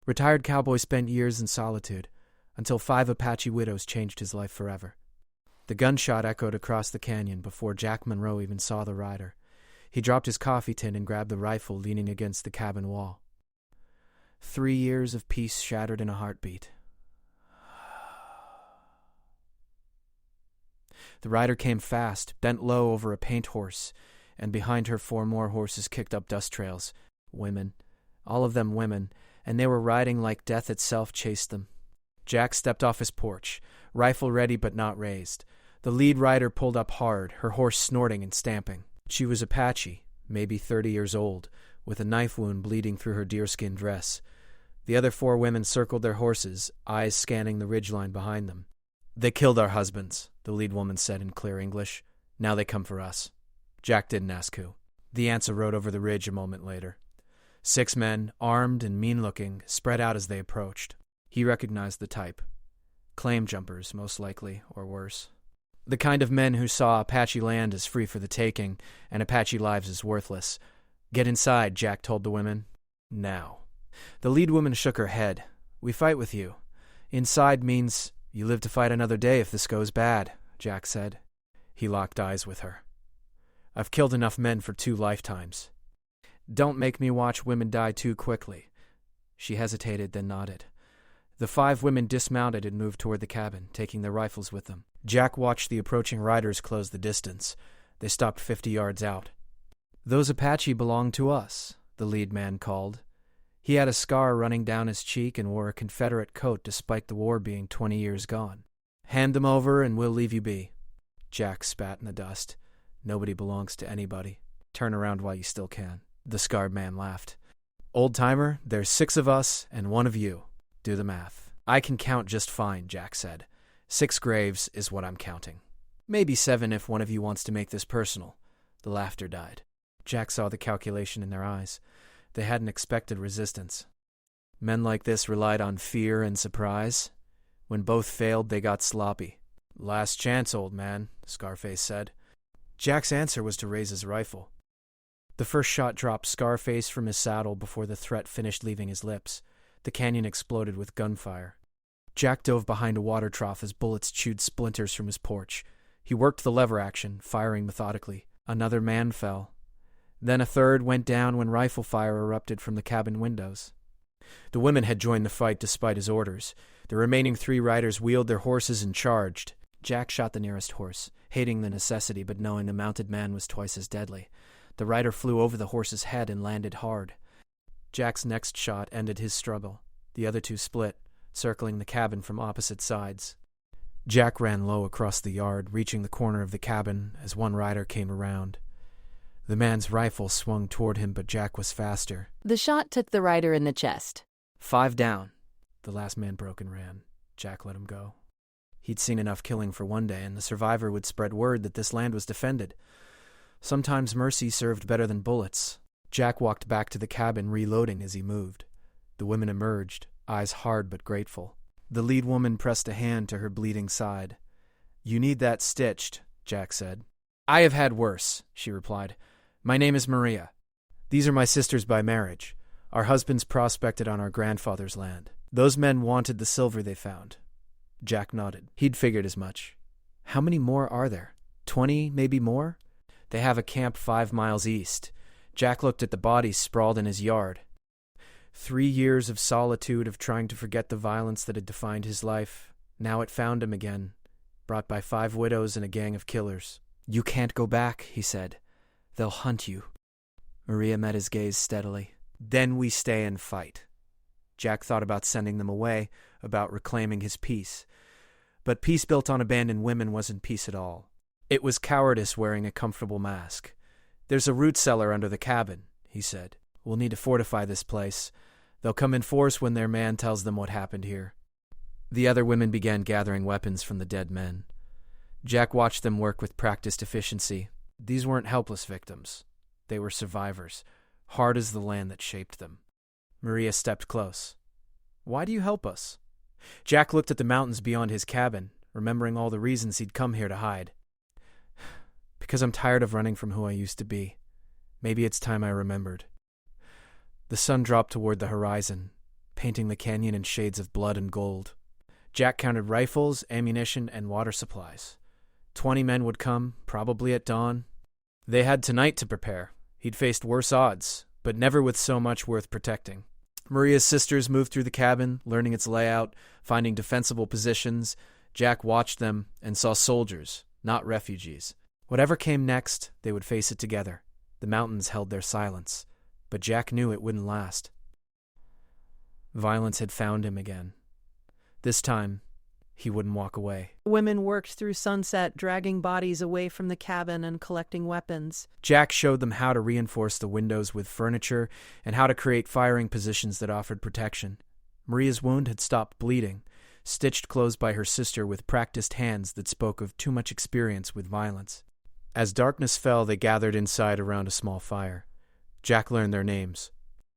Retired Cowboy spent years in solitude, until 5 Apache widows changed his life forever. The gunshot echoed across the canyon before Jack Monroe even saw the rider. He dropped his coffee tin and grabbed the rifle leaning against the cabin wall. 3 years of peace shattered in a heartbeat. The rider came fast, bent low over a paint horse, and behind her 4 more horses kicked up dust trails. Women. All of them women, and they were riding like death itself chased them. Jack stepped off his porch, rifle ready but not raised. The lead rider pulled up hard, her horse snorting and stamping. She was Apache, maybe 30 years old, with a knife wound bleeding through her deerskin dress. The other 4 women circled their horses, eyes scanning the ridgeline behind them. "They killed our husbands," the lead woman said in clear English. "Now they come for us." Jack didn't ask who. The answer rode over the ridge a moment later. 6 men, armed and mean-looking, spread out as they approached. He recognized the type. Claim jumpers, most likely, or worse. The kind of men who saw Apache land as free for the taking, and Apache lives as worthless. "Get inside," Jack told the women. "Now." The lead woman shook her head. "We fight with you. Inside means you live to fight another day if this goes bad," Jack said. He locked eyes with her. "I've killed enough men for 2 lifetimes. Don't make me watch women die too quickly." She hesitated, then nodded. The 5 women dismounted and moved toward the cabin, taking their rifles with them. Jack watched the approaching riders close the distance. They stopped 50 yards out. "Those Apache belong to us," the lead man called. He had a scar running down his cheek and wore a Confederate coat despite the war being 20 years gone. "Hand them over and we'll leave you be." Jack spat in the dust. "Nobody belongs to anybody. Turn around while you still can." The scarred man laughed. "Old-timer, there's 6 of us and 1 of you. Do the math." "I can count just fine," Jack said. 6 graves is what I'm counting. Maybe 7 if one of you wants to make this personal." The laughter died. Jack saw the calculation in their eyes. They hadn't expected resistance. Men like this relied on fear and surprise. When both failed, they got sloppy. "Last chance, old man," Scarface said. Jack's answer was to raise his rifle. The first shot dropped Scarface from his saddle before the threat finished leaving his lips. The canyon exploded with gunfire. Jack dove behind a water trough as bullets chewed splinters from his porch. He worked the lever action, firing methodically. Another man fell. Then a third went down when rifle fire erupted from the cabin windows. The women had joined the fight despite his orders. The remaining 3 riders wheeled their horses and charged. Jack shot the nearest horse, hating the necessity but knowing the mounted man was twice as deadly. The rider flew over the horse's head and landed hard. Jack's next shot ended his struggle. The other 2 split, circling the cabin from opposite sides. Jack ran low across the yard, reaching the corner of the cabin as one rider came around. The man's rifle swung toward him, but Jack was faster. The shot took the rider in the chest. 5 down. The last man broke and ran. Jack let him go. He'd seen enough killing for one day, and the survivor would spread word that this land was defended. Sometimes mercy served better than bullets. Jack walked back to the cabin, reloading as he moved. The women emerged, eyes hard but grateful. The lead woman pressed a hand to her bleeding side. "You need that stitched," Jack said. "I have had worse," she replied. "My name is Maria. These are my sisters by marriage. Our husbands prospected on our grandfather's land. Those men wanted the silver they found." Jack nodded. He'd figured as much. "How many more are there? 20, maybe more?" "They have a camp 5 miles east." Jack looked at the bodies sprawled in his yard. 3 years of solitude, of trying to forget the violence that had defined his life. Now it found him again, brought by 5 widows and a gang of killers. "You can't go back," he said. "They'll hunt you." Maria met his gaze steadily. "Then we stay and fight." Jack thought about sending them away, about reclaiming his peace. But peace built on abandoned women wasn't peace at all. It was cowardice wearing a comfortable mask. "There's a root cellar under the cabin," he said. "We'll need to fortify this place. They'll come in force when their man tells them what happened here." The other women began gathering weapons from the dead men. Jack watched them work with practiced efficiency. These weren't helpless victims. They were survivors, hard as the land that shaped them. Maria stepped close. "Why do you help us?" Jack looked at the mountains beyond his cabin, remembering all the reasons he'd come here to hide. "Because I'm tired of running from who I used to be. Maybe it's time I remembered." The sun dropped toward the horizon, painting the canyon in shades of blood and gold. Jack counted rifles, ammunition, and water supplies. 20 men would come, probably at dawn. They had tonight to prepare. He'd faced worse odds, but never with so much worth protecting. Maria's sisters moved through the cabin, learning its layout, finding defensible positions. Jack watched them and saw soldiers, not refugees. Whatever came next, they would face it together. The mountains held their silence, but Jack knew it wouldn't last. Violence had found him again. This time, he wouldn't walk away. Women worked through sunset, dragging bodies away from the cabin and collecting weapons. Jack showed them how to reinforce the windows with furniture and how to create firing positions that offered protection. Maria's wound had stopped bleeding, stitched closed by her sister with practiced hands that spoke of too much experience with violence. As darkness fell, they gathered inside around a small fire. Jack learned their names.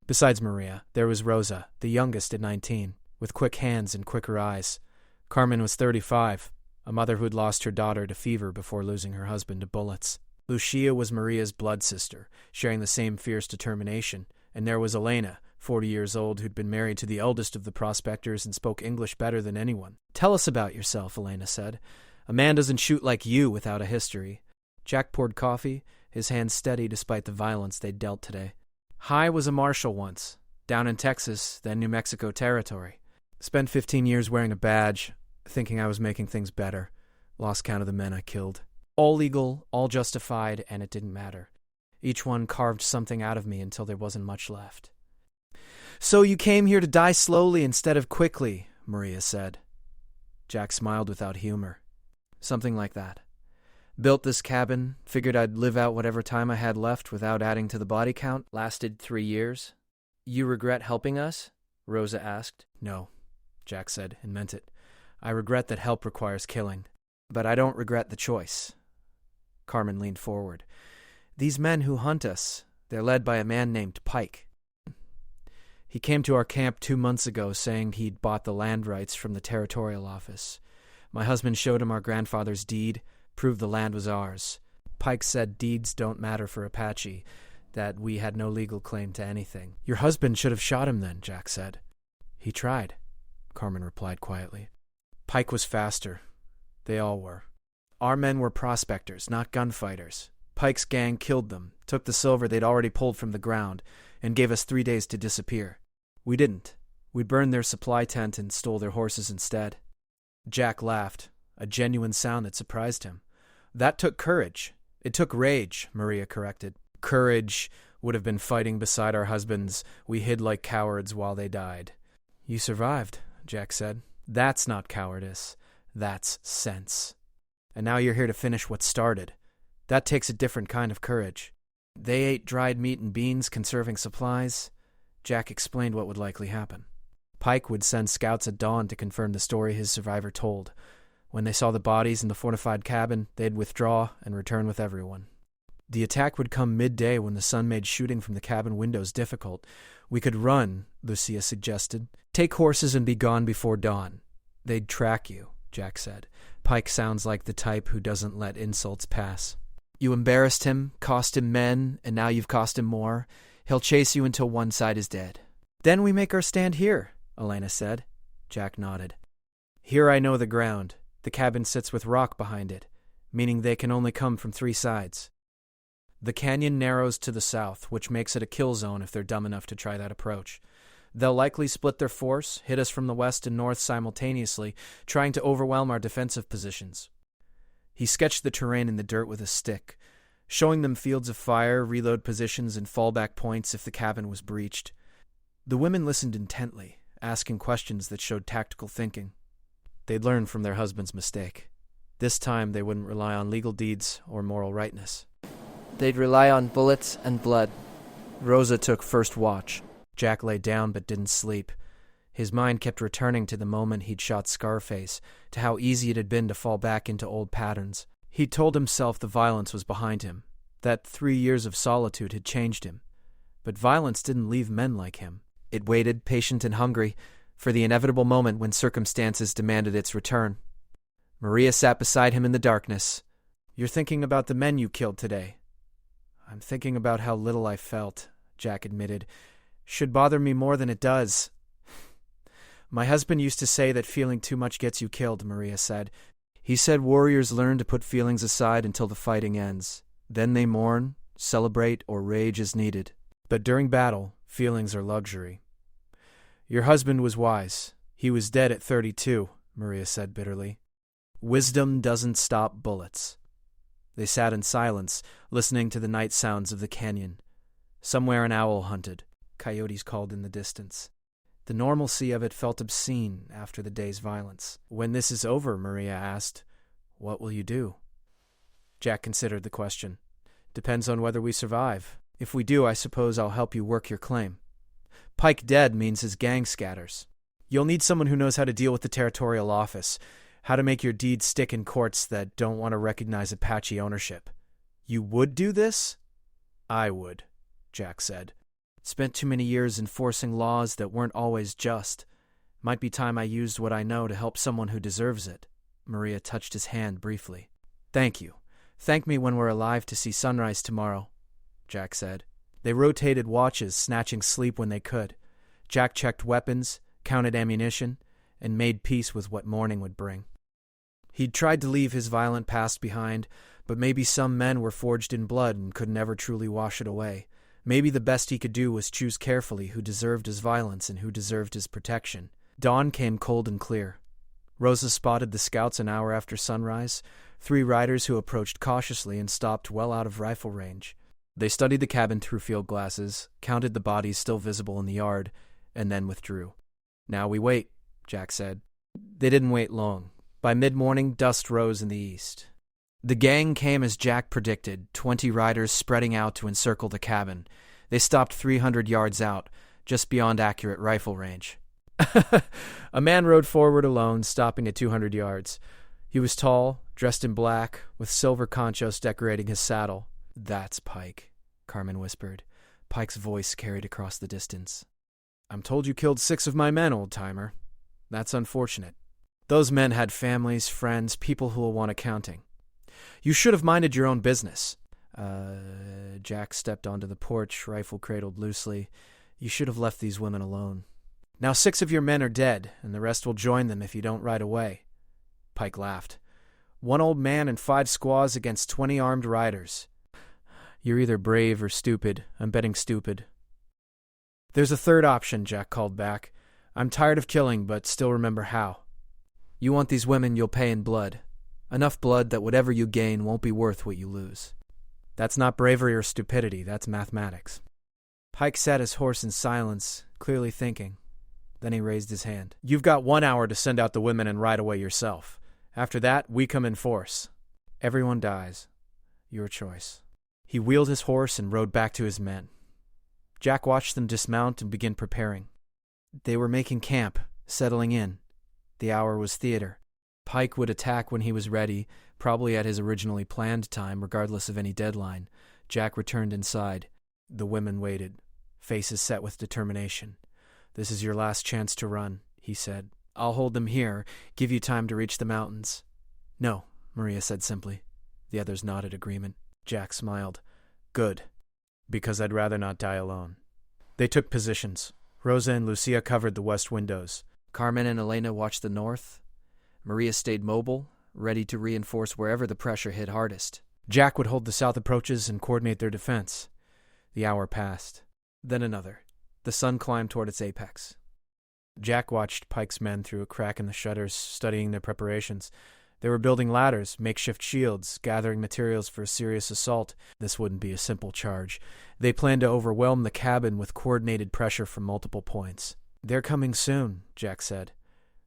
Besides Maria, there was Rosa, the youngest at 19, with quick hands and quicker eyes. Carmen was 35, a mother who'd lost her daughter to fever before losing her husband to bullets. Lucia was Maria's blood sister, sharing the same fierce determination, and there was Elena, 40 years old, who'd been married to the eldest of the prospectors and spoke English better than anyone. "Tell us about yourself," Elena said. "A man doesn't shoot like you without a history." Jack poured coffee, his hands steady despite the violence they'd dealt today. "Hi was a marshal once, down in Texas, then New Mexico territory. Spent 15 years wearing a badge, thinking I was making things better. Lost count of the men I killed. All legal, all justified, and it didn't matter. Each one carved something out of me until there wasn't much left." "So you came here to die slowly instead of quickly," Maria said. Jack smiled without humor. "Something like that. Built this cabin, figured I'd live out whatever time I had left without adding to the body count. Lasted 3 years. You regret helping us?" Rosa asked. "No," Jack said, and meant it. "I regret that help requires killing. But I don't regret the choice." Carmen leaned forward. "These men who hunt us, they're led by a man named Pike. He came to our camp 2 months ago saying he'd bought the land rights from the territorial office. My husband showed him our grandfather's deed, proved the land was ours. Pike said deeds don't matter for Apache, that we had no legal claim to anything." "Your husband should have shot him then," Jack said. "He tried," Carmen replied quietly. "Pike was faster. They all were. Our men were prospectors, not gunfighters. Pike's gang killed them, took the silver they'd already pulled from the ground, and gave us 3 days to disappear. We didn't. We burned their supply tent and stole their horses instead." Jack laughed, a genuine sound that surprised him. "That took courage. It took rage," Maria corrected. "Courage would have been fighting beside our husbands. We hid like cowards while they died." "You survived," Jack said. "That's not cowardice. That's sense. And now you're here to finish what started. That takes a different kind of courage." They ate dried meat and beans, conserving supplies. Jack explained what would likely happen. Pike would send scouts at dawn to confirm the story his survivor told. When they saw the bodies in the fortified cabin, they'd withdraw and return with everyone. The attack would come midday when the sun made shooting from the cabin windows difficult. "We could run," Lucia suggested. "Take horses and be gone before dawn." "They'd track you," Jack said. "Pike sounds like the type who doesn't let insults pass. You embarrassed him, cost him men, and now you've cost him more. He'll chase you until one side is dead." "Then we make our stand here," Elena said. Jack nodded. "Here I know the ground. The cabin sits with rock behind it, meaning they can only come from 3 sides. The canyon narrows to the south, which makes it a kill zone if they're dumb enough to try that approach. They'll likely split their force, hit us from the west and north simultaneously, trying to overwhelm our defensive positions." He sketched the terrain in the dirt with a stick, showing them fields of fire, reload positions, and fallback points if the cabin was breached. The women listened intently, asking questions that showed tactical thinking. They'd learned from their husband's mistake. This time they wouldn't rely on legal deeds or moral rightness. They'd rely on bullets and blood. Rosa took first watch. Jack lay down but didn't sleep. His mind kept returning to the moment he'd shot Scarface, to how easy it had been to fall back into old patterns. He told himself the violence was behind him, that 3 years of solitude had changed him. But violence didn't leave men like him. It waited, patient and hungry, for the inevitable moment when circumstances demanded its return. Maria sat beside him in the darkness. "You're thinking about the men you killed today." "I'm thinking about how little I felt," Jack admitted. "Should bother me more than it does." My husband used to say that feeling too much gets you killed, Maria said. He said warriors learn to put feelings aside until the fighting ends. Then they mourn, celebrate, or rage as needed. But during battle, feelings are luxury. Your husband was wise. He was dead at 32, Maria said bitterly. Wisdom doesn't stop bullets. They sat in silence, listening to the night sounds of the canyon. Somewhere an owl hunted. Coyotes called in the distance. The normalcy of it felt obscene after the day's violence. When this is over, Maria asked, what will you do? Jack considered the question. Depends on whether we survive. If we do, I suppose I'll help you work your claim. Pike dead means his gang scatters. You'll need someone who knows how to deal with the territorial office, how to make your deeds stick in courts that don't want to recognize Apache ownership. You would do this? I would, Jack said. Spent too many years enforcing laws that weren't always just. Might be time I used what I know to help someone who deserves it. Maria touched his hand briefly. Thank you. Thank me when we're alive to see sunrise tomorrow, Jack said. They rotated watches, snatching sleep when they could. Jack checked weapons, counted ammunition, and made peace with what morning would bring. He'd tried to leave his violent past behind, but maybe some men were forged in blood and could never truly wash it away. Maybe the best he could do was choose carefully who deserved his violence and who deserved his protection. Dawn came cold and clear. Rosa spotted the scouts an hour after sunrise, 3 riders who approached cautiously and stopped well out of rifle range. They studied the cabin through field glasses, counted the bodies still visible in the yard, and then withdrew. Now we wait, Jack said. They didn't wait long. By mid-morning, dust rose in the east. The gang came as Jack predicted, 20 riders spreading out to encircle the cabin. They stopped 300 yards out, just beyond accurate rifle range. A man rode forward alone, stopping at 200 yards. He was tall, dressed in black, with silver conchos decorating his saddle. That's Pike, Carmen whispered. Pike's voice carried across the distance. I'm told you killed 6 of my men, old-timer. That's unfortunate. Those men had families, friends, people who will want accounting. You should have minded your own business. Jack stepped onto the porch, rifle cradled loosely. You should have left these women alone. Now 6 of your men are dead, and the rest will join them if you don't ride away. Pike laughed. 1 old man and 5 squaws against 20 armed riders. You're either brave or stupid. I'm betting stupid. There's a third option, Jack called back. I'm tired of killing, but still remember how. You want these women, you'll pay in blood. Enough blood that whatever you gain won't be worth what you lose. That's not bravery or stupidity, that's mathematics. Pike sat his horse in silence, clearly thinking. Then he raised his hand. You've got 1 hour to send out the women and ride away yourself. After that, we come in force. Everyone dies. Your choice. He wheeled his horse and rode back to his men. Jack watched them dismount and begin preparing. They were making camp, settling in. The hour was theater. Pike would attack when he was ready, probably at his originally planned time, regardless of any deadline. Jack returned inside. The women waited, faces set with determination. This is your last chance to run, he said. I'll hold them here, give you time to reach the mountains. No, Maria said simply. The others nodded agreement. Jack smiled. Good, because I'd rather not die alone. They took positions. Rosa and Lucia covered the west windows. Carmen and Elena watched the north. Maria stayed mobile, ready to reinforce wherever the pressure hit hardest. Jack would hold the south approaches and coordinate their defense. The hour passed. Then another. The sun climbed toward its apex. Jack watched Pike's men through a crack in the shutters, studying their preparations. They were building ladders, makeshift shields, gathering materials for a serious assault. This wouldn't be a simple charge. They planned to overwhelm the cabin with coordinated pressure from multiple points. They're coming soon, Jack said.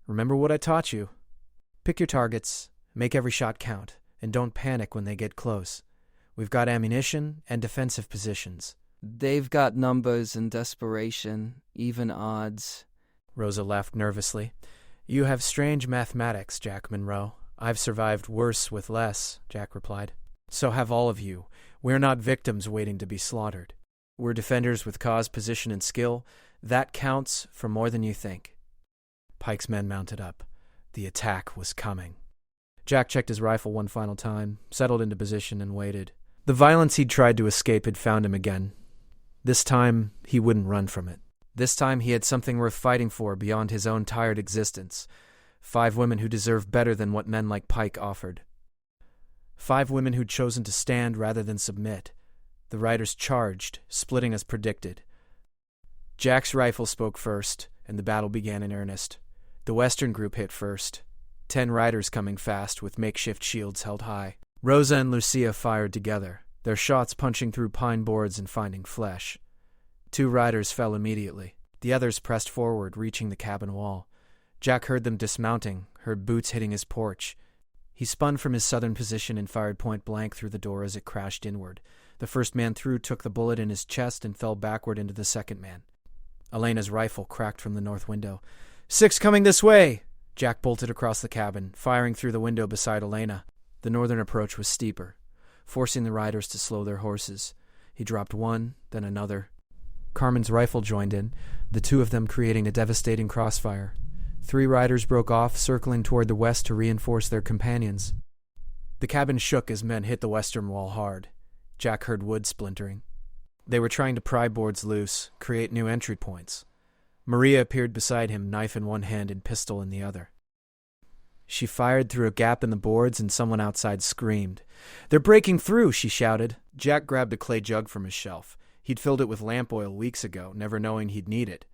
Remember what I taught you. Pick your targets, make every shot count, and don't panic when they get close. We've got ammunition and defensive positions. They've got numbers and desperation, even odds. Rosa laughed nervously. You have strange mathematics, Jack Monroe. I've survived worse with less, Jack replied. So have all of you. We're not victims waiting to be slaughtered. We're defenders with cause, position, and skill. That counts for more than you think. Pike's men mounted up. The attack was coming. Jack checked his rifle one final time, settled into position, and waited. The violence he'd tried to escape had found him again. This time, he wouldn't run from it. This time he had something worth fighting for beyond his own tired existence. 5 women who deserved better than what men like Pike offered. 5 women who'd chosen to stand rather than submit. The riders charged, splitting as predicted. Jack's rifle spoke first, and the battle began in earnest. The western group hit first. 10 riders coming fast, with makeshift shields held high. Rosa and Lucia fired together, their shots punching through pine boards and finding flesh. 2 riders fell immediately. The others pressed forward, reaching the cabin wall. Jack heard them dismounting, heard boots hitting his porch. He spun from his southern position and fired point blank through the door as it crashed inward. The first man through took the bullet in his chest and fell backward into the second man. Elena's rifle cracked from the north window. 6 coming this way! Jack bolted across the cabin, firing through the window beside Elena. The northern approach was steeper, forcing the riders to slow their horses. He dropped one, then another. Carmen's rifle joined in, the 2 of them creating a devastating crossfire. 3 riders broke off, circling toward the west to reinforce their companions. The cabin shook as men hit the western wall hard. Jack heard wood splintering. They were trying to pry boards loose, create new entry points. Maria appeared beside him, knife in one hand and pistol in the other. She fired through a gap in the boards and someone outside screamed. "They're breaking through!" she shouted. Jack grabbed a clay jug from his shelf. He'd filled it with lamp oil weeks ago, never knowing he'd need it.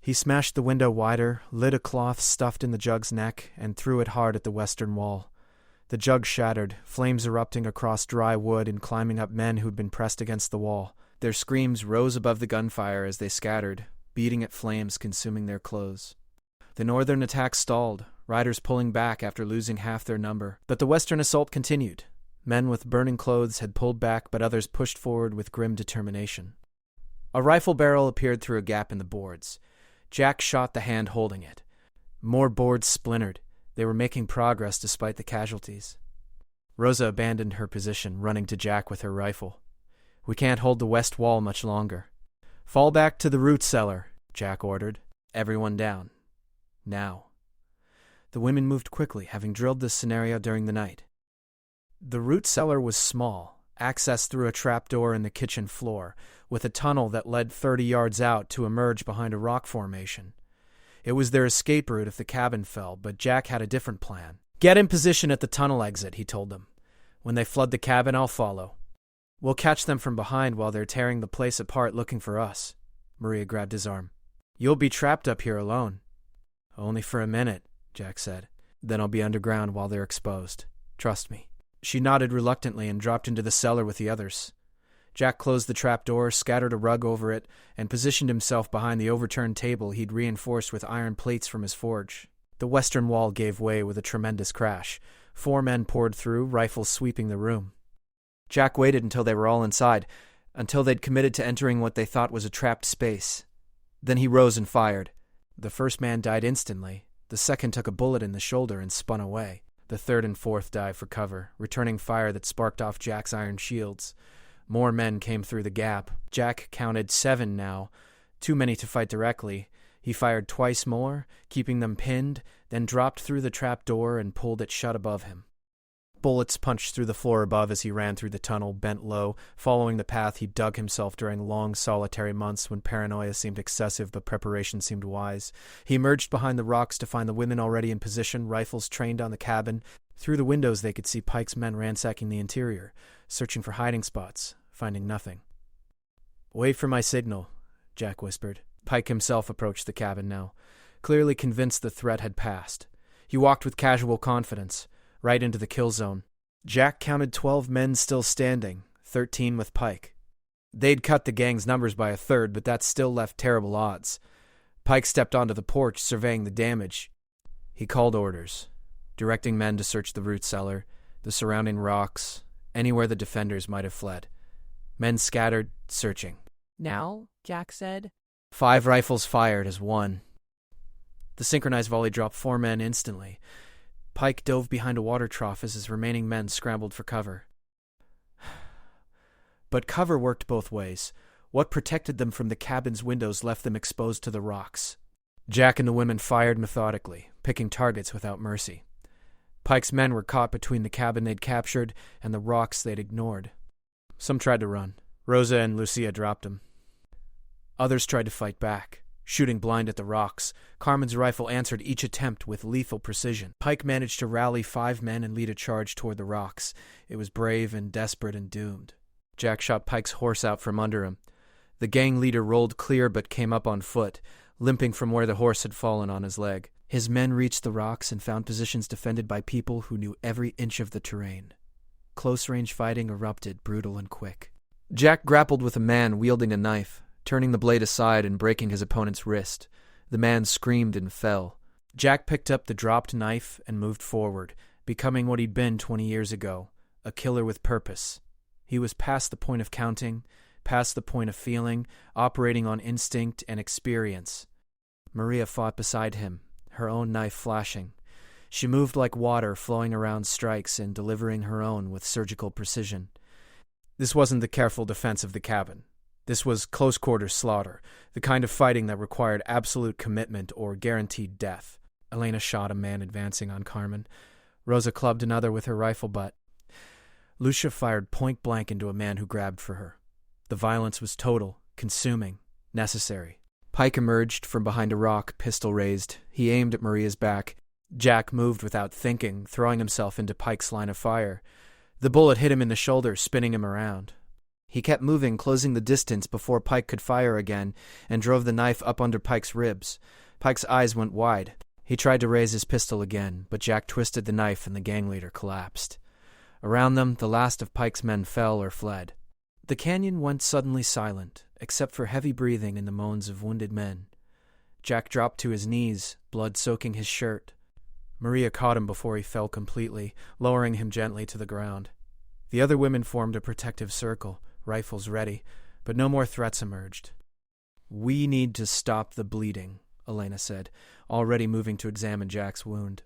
He smashed the window wider, lit a cloth stuffed in the jug's neck, and threw it hard at the western wall. The jug shattered, flames erupting across dry wood and climbing up men who'd been pressed against the wall. Their screams rose above the gunfire as they scattered, beating at flames consuming their clothes. The northern attack stalled, riders pulling back after losing half their number. But the western assault continued. Men with burning clothes had pulled back, but others pushed forward with grim determination. A rifle barrel appeared through a gap in the boards. Jack shot the hand holding it. More boards splintered. They were making progress despite the casualties. Rosa abandoned her position, running to Jack with her rifle. "We can't hold the west wall much longer." "Fall back to the root cellar," Jack ordered. "Everyone down. Now." The women moved quickly, having drilled this scenario during the night. The root cellar was small, accessed through a trapdoor in the kitchen floor, with a tunnel that led 30 yards out to emerge behind a rock formation. It was their escape route if the cabin fell, but Jack had a different plan. "Get in position at the tunnel exit," he told them. "When they flood the cabin, I'll follow. We'll catch them from behind while they're tearing the place apart looking for us." Maria grabbed his arm. "You'll be trapped up here alone." "Only for a minute," Jack said. "Then I'll be underground while they're exposed. Trust me." She nodded reluctantly and dropped into the cellar with the others. Jack closed the trapdoor, scattered a rug over it, and positioned himself behind the overturned table he'd reinforced with iron plates from his forge. The western wall gave way with a tremendous crash. 4 men poured through, rifles sweeping the room. Jack waited until they were all inside, until they'd committed to entering what they thought was a trapped space. Then he rose and fired. The first man died instantly. The second took a bullet in the shoulder and spun away. The third and fourth dived for cover, returning fire that sparked off Jack's iron shields. More men came through the gap. Jack counted 7 now, too many to fight directly. He fired twice more, keeping them pinned, then dropped through the trap door and pulled it shut above him. Bullets punched through the floor above as he ran through the tunnel, bent low, following the path he dug himself during long, solitary months when paranoia seemed excessive but preparation seemed wise. He emerged behind the rocks to find the women already in position, rifles trained on the cabin. Through the windows they could see Pike's men ransacking the interior, searching for hiding spots, finding nothing. "Wait for my signal," Jack whispered. Pike himself approached the cabin now, clearly convinced the threat had passed. He walked with casual confidence, right into the kill zone. Jack counted 12 men still standing, 13 with Pike. They'd cut the gang's numbers by a third, but that still left terrible odds. Pike stepped onto the porch, surveying the damage. He called orders, directing men to search the root cellar, the surrounding rocks, anywhere the defenders might have fled. Men scattered, searching. "Now?" Jack said. 5 rifles fired as one. The synchronized volley dropped 4 men instantly. Pike dove behind a water trough as his remaining men scrambled for cover. But cover worked both ways. What protected them from the cabin's windows left them exposed to the rocks. Jack and the women fired methodically, picking targets without mercy. Pike's men were caught between the cabin they'd captured and the rocks they'd ignored. Some tried to run. Rosa and Lucia dropped them. Others tried to fight back, Shooting blind at the rocks, Carmen's rifle answered each attempt with lethal precision. Pike managed to rally 5 men and lead a charge toward the rocks. It was brave and desperate and doomed. Jack shot Pike's horse out from under him. The gang leader rolled clear but came up on foot, limping from where the horse had fallen on his leg. His men reached the rocks and found positions defended by people who knew every inch of the terrain. Close-range fighting erupted, brutal and quick. Jack grappled with a man wielding a knife, turning the blade aside and breaking his opponent's wrist. The man screamed and fell. Jack picked up the dropped knife and moved forward, becoming what he'd been 20 years ago, a killer with purpose. He was past the point of counting, past the point of feeling, operating on instinct and experience. Maria fought beside him, her own knife flashing. She moved like water, flowing around strikes and delivering her own with surgical precision. This wasn't the careful defense of the cabin. This was close-quarters slaughter, the kind of fighting that required absolute commitment or guaranteed death. Elena shot a man advancing on Carmen. Rosa clubbed another with her rifle butt. Lucia fired point-blank into a man who grabbed for her. The violence was total, consuming, necessary. Pike emerged from behind a rock, pistol raised. He aimed at Maria's back. Jack moved without thinking, throwing himself into Pike's line of fire. The bullet hit him in the shoulder, spinning him around. He kept moving, closing the distance before Pike could fire again, and drove the knife up under Pike's ribs. Pike's eyes went wide. He tried to raise his pistol again, but Jack twisted the knife and the gang leader collapsed. Around them, the last of Pike's men fell or fled. The canyon went suddenly silent, except for heavy breathing and the moans of wounded men. Jack dropped to his knees, blood soaking his shirt. Maria caught him before he fell completely, lowering him gently to the ground. The other women formed a protective circle, rifles ready, but no more threats emerged. "We need to stop the bleeding," Elena said, already moving to examine Jack's wound.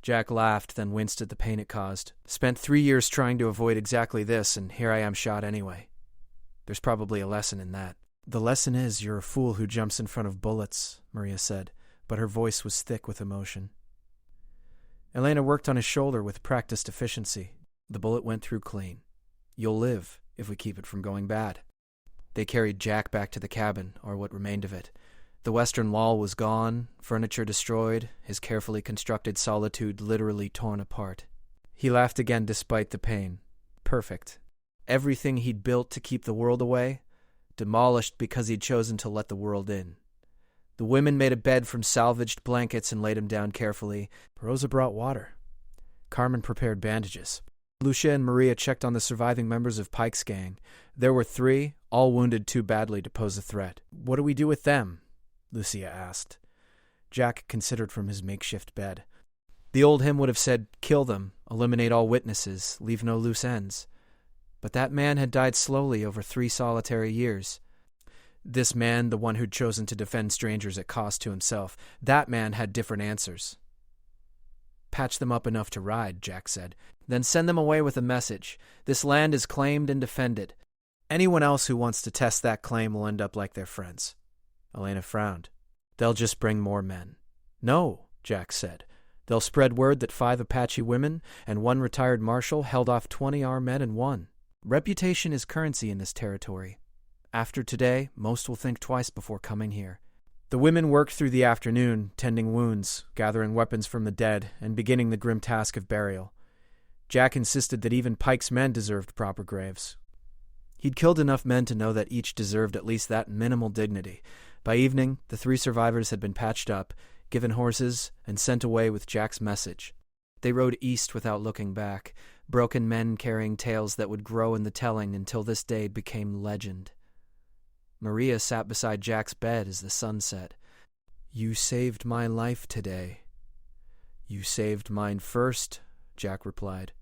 Jack laughed, then winced at the pain it caused. "Spent 3 years trying to avoid exactly this, and here I am shot anyway. There's probably a lesson in that." "The lesson is you're a fool who jumps in front of bullets," Maria said, but her voice was thick with emotion. Elena worked on his shoulder with practiced efficiency. The bullet went through clean. "You'll live, if we keep it from going bad." They carried Jack back to the cabin, or what remained of it. The western wall was gone, furniture destroyed, his carefully constructed solitude literally torn apart. He laughed again despite the pain. Perfect. Everything he'd built to keep the world away, demolished because he'd chosen to let the world in. The women made a bed from salvaged blankets and laid him down carefully. Rosa brought water. Carmen prepared bandages. Lucia and Maria checked on the surviving members of Pike's gang. There were 3, all wounded too badly to pose a threat. "What do we do with them?" Lucia asked. Jack considered from his makeshift bed. The old hymn would have said, "Kill them, eliminate all witnesses, leave no loose ends." But that man had died slowly over 3 solitary years. This man, the one who'd chosen to defend strangers at cost to himself, that man had different answers. "Patch them up enough to ride," Jack said. "Then send them away with a message. This land is claimed and defended. Anyone else who wants to test that claim will end up like their friends." Elena frowned. "They'll just bring more men." "No," Jack said. "They'll spread word that 5 Apache women and 1 retired marshal held off 20 our men and won. Reputation is currency in this territory. After today, most will think twice before coming here." The women worked through the afternoon, tending wounds, gathering weapons from the dead, and beginning the grim task of burial. Jack insisted that even Pike's men deserved proper graves. He'd killed enough men to know that each deserved at least that minimal dignity. By evening, the 3 survivors had been patched up, given horses, and sent away with Jack's message. They rode east without looking back, broken men carrying tales that would grow in the telling until this day became legend. Maria sat beside Jack's bed as the sun set. "You saved my life today." "You saved mine first," Jack replied.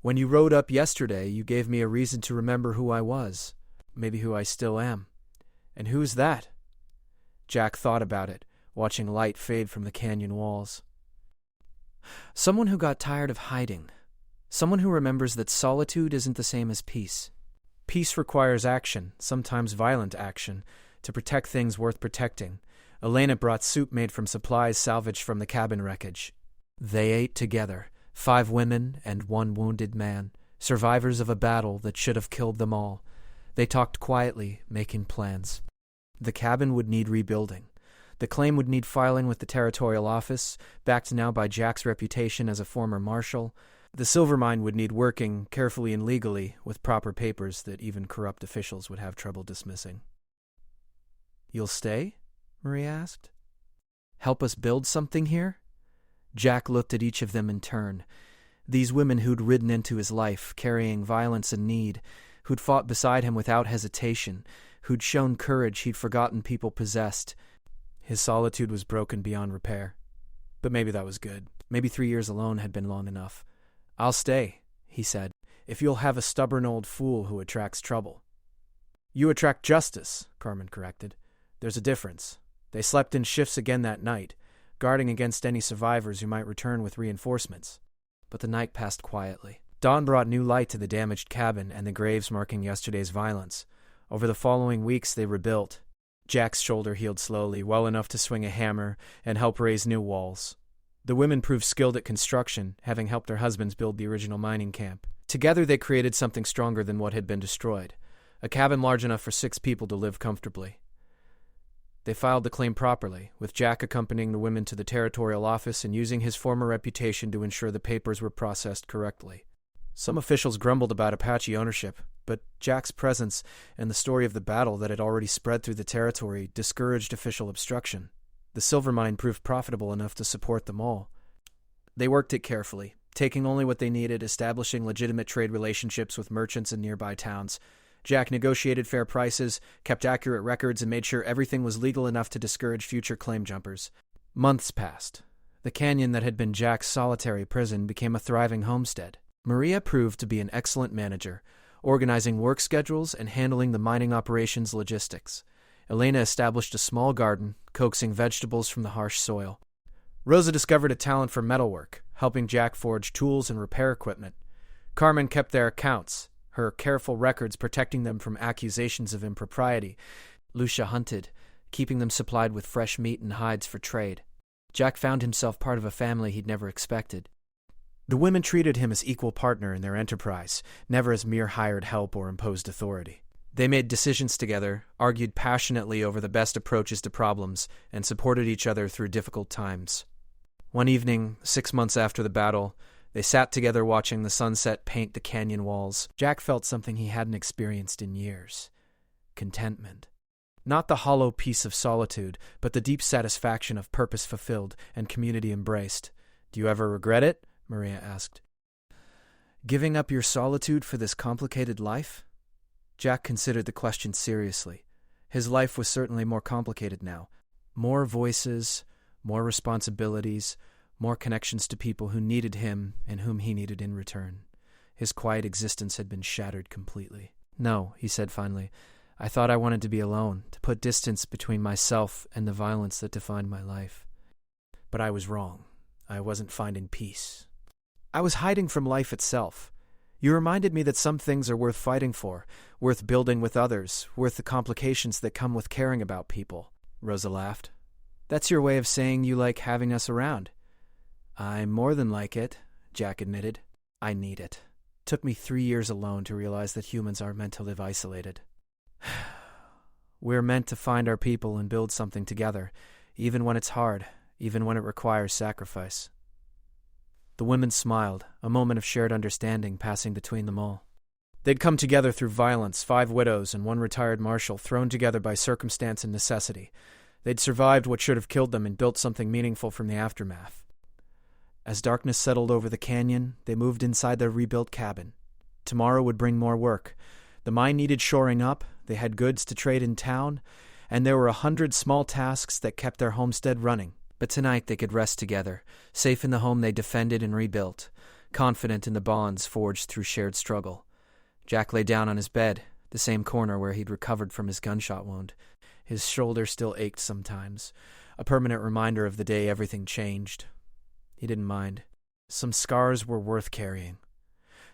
"When you rode up yesterday, you gave me a reason to remember who I was, maybe who I still am." "And who's that?" Jack thought about it, watching light fade from the canyon walls. "Someone who got tired of hiding. Someone who remembers that solitude isn't the same as peace. Peace requires action, sometimes violent action, to protect things worth protecting." Elena brought soup made from supplies salvaged from the cabin wreckage. They ate together, 5 women and 1 wounded man, survivors of a battle that should have killed them all. They talked quietly, making plans. The cabin would need rebuilding. The claim would need filing with the territorial office, backed now by Jack's reputation as a former marshal. The silver mine would need working, carefully and legally, with proper papers that even corrupt officials would have trouble dismissing. "You'll stay?" Maria asked. "Help us build something here?" Jack looked at each of them in turn. These women who'd ridden into his life, carrying violence and need, who'd fought beside him without hesitation, who'd shown courage he'd forgotten people possessed. His solitude was broken beyond repair. But maybe that was good. Maybe 3 years alone had been long enough. "I'll stay," he said, "if you'll have a stubborn old fool who attracts trouble." "You attract justice," Carmen corrected. "There's a difference. They slept in shifts again that night, guarding against any survivors who might return with reinforcements." But the night passed quietly. Dawn brought new light to the damaged cabin and the graves marking yesterday's violence. Over the following weeks, they rebuilt. Jack's shoulder healed slowly, well enough to swing a hammer and help raise new walls. The women proved skilled at construction, having helped their husbands build the original mining camp. Together, they created something stronger than what had been destroyed, a cabin large enough for 6 people to live comfortably. They filed the claim properly, with Jack accompanying the women to the territorial office and using his former reputation to ensure the papers were processed correctly. Some officials grumbled about Apache ownership, but Jack's presence and the story of the battle that had already spread through the territory discouraged official obstruction. The silver mine proved profitable enough to support them all. They worked it carefully, taking only what they needed, establishing legitimate trade relationships with merchants in nearby towns. Jack negotiated fair prices, kept accurate records, and made sure everything was legal enough to discourage future claim jumpers. Months passed. The canyon that had been Jack's solitary prison became a thriving homestead. Maria proved to be an excellent manager, organizing work schedules and handling the mining operations logistics. Elena established a small garden, coaxing vegetables from the harsh soil. Rosa discovered a talent for metalwork, helping Jack forge tools and repair equipment. Carmen kept their accounts, her careful records protecting them from accusations of impropriety. Lucia hunted, keeping them supplied with fresh meat and hides for trade. Jack found himself part of a family he'd never expected. The women treated him as equal partner in their enterprise, never as mere hired help or imposed authority. They made decisions together, argued passionately over the best approaches to problems, and supported each other through difficult times. One evening, 6 months after the battle, they sat together watching the sunset paint the canyon walls. Jack felt something he hadn't experienced in years. Contentment. Not the hollow peace of solitude, but the deep satisfaction of purpose fulfilled and community embraced. "Do you ever regret it?" Maria asked. "Giving up your solitude for this complicated life?" Jack considered the question seriously. His life was certainly more complicated now. More voices, more responsibilities, more connections to people who needed him and whom he needed in return. His quiet existence had been shattered completely. "No," he said finally. "I thought I wanted to be alone, to put distance between myself and the violence that defined my life. But I was wrong. I wasn't finding peace. I was hiding from life itself. You reminded me that some things are worth fighting for, worth building with others, worth the complications that come with caring about people." Rosa laughed. "That's your way of saying you like having us around." "I more than like it," Jack admitted. "I need it. Took me 3 years alone to realize that humans aren't meant to live isolated. We're meant to find our people and build something together, even when it's hard, even when it requires sacrifice." The women smiled, a moment of shared understanding passing between them all. They'd come together through violence, 5 widows and 1 retired marshal thrown together by circumstance and necessity. They'd survived what should have killed them and built something meaningful from the aftermath. As darkness settled over the canyon, they moved inside their rebuilt cabin. Tomorrow would bring more work. The mine needed shoring up, they had goods to trade in town, and there were 100 small tasks that kept their homestead running. But tonight they could rest together, safe in the home they defended and rebuilt, confident in the bonds forged through shared struggle. Jack lay down on his bed, the same corner where he'd recovered from his gunshot wound. His shoulder still ached sometimes, a permanent reminder of the day everything changed. He didn't mind. Some scars were worth carrying.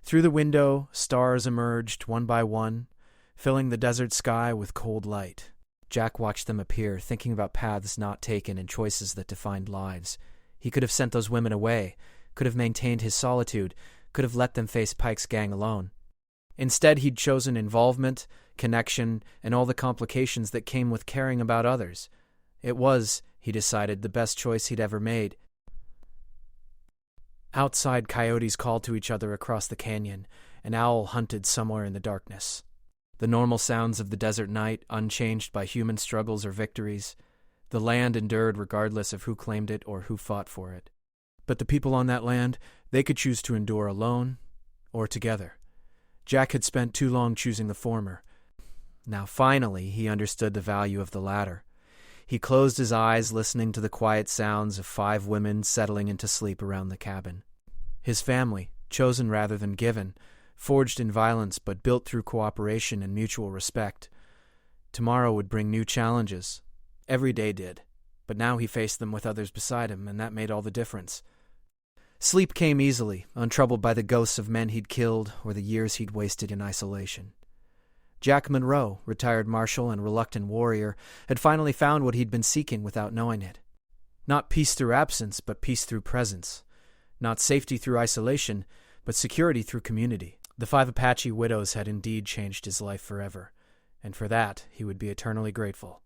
Through the window, stars emerged, one by one, filling the desert sky with cold light. Jack watched them appear, thinking about paths not taken and choices that defined lives. He could have sent those women away, could have maintained his solitude, could have let them face Pike's gang alone. Instead, he'd chosen involvement, connection, and all the complications that came with caring about others. It was, he decided, the best choice he'd ever made. Outside, coyotes called to each other across the canyon. An owl hunted somewhere in the darkness. The normal sounds of the desert night, unchanged by human struggles or victories. The land endured regardless of who claimed it or who fought for it. But the people on that land, they could choose to endure alone or together. Jack had spent too long choosing the former. Now finally he understood the value of the latter. He closed his eyes, listening to the quiet sounds of 5 women settling into sleep around the cabin. His family, chosen rather than given, forged in violence but built through cooperation and mutual respect. Tomorrow would bring new challenges. Every day did, but now he faced them with others beside him, and that made all the difference. Sleep came easily, untroubled by the ghosts of men he'd killed or the years he'd wasted in isolation. Jack Monroe, retired marshal and reluctant warrior, had finally found what he'd been seeking without knowing it. Not peace through absence, but peace through presence. Not safety through isolation, but security through community. The 5 Apache widows had indeed changed his life forever, and for that he would be eternally grateful.